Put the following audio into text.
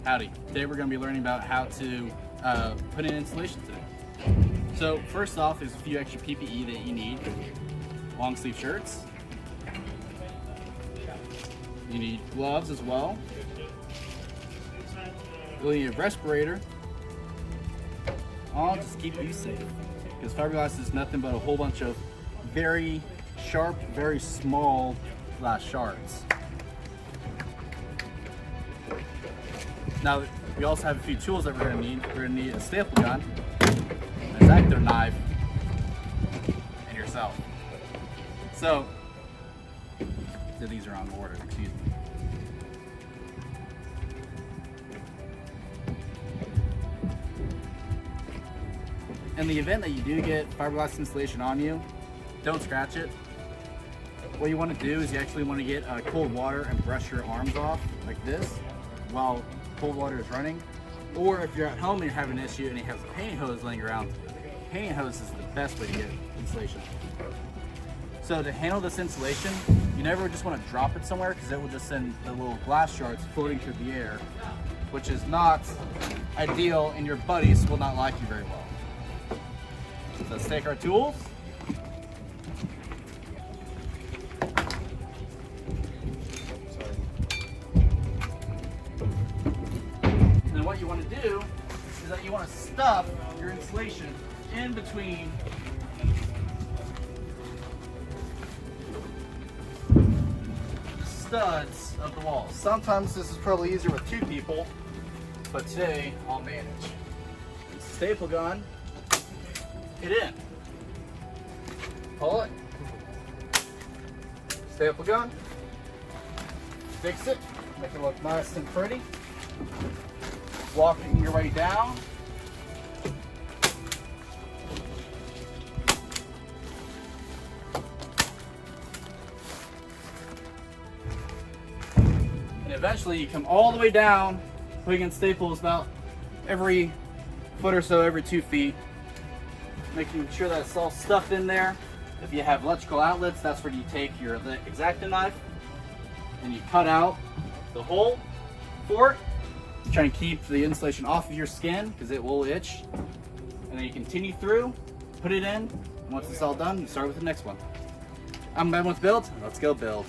Howdy. Today we're going to be learning about how to put in insulation today. So first off, there's a few extra PPE that you need. Long sleeve shirts. You need gloves as well. You'll need a respirator. All just keep you safe. Because fiberglass is nothing but a whole bunch of very sharp, very small glass shards. Now, we also have a few tools that we're going to need. We're going to need a staple gun, an X-Acto knife, and yourself. So these are on order, excuse me. In the event that you do get fiberglass insulation on you, don't scratch it. What you want to do is you actually want to get cold water and brush your arms off like this while cold water is running. Or if you're at home and you're having an issue and you have a painting hose laying around, painting hose is the best way to get insulation. So to handle this insulation, you never just want to drop it somewhere because it will just send the little glass shards floating through the air, which is not ideal and your buddies will not like you very well. So let's take our tools. And then what you want to do is that you want to stuff your insulation in between the studs of the wall. Sometimes this is probably easier with two people, but today I'll manage. Staple gun it in. Pull it. Staple gun. Fix it. Make it look nice and pretty. Walking your way down. And eventually you come all the way down, putting in staples about every foot or so, every 2 feet. Making sure that it's all stuffed in there. If you have electrical outlets, that's where you take your X-Acto knife and you cut out the hole for it. Try and keep the insulation off of your skin because it will itch. And then you continue through, put it in, and once it's all done, you start with the next one. I'm Ben with Build. Let's go build.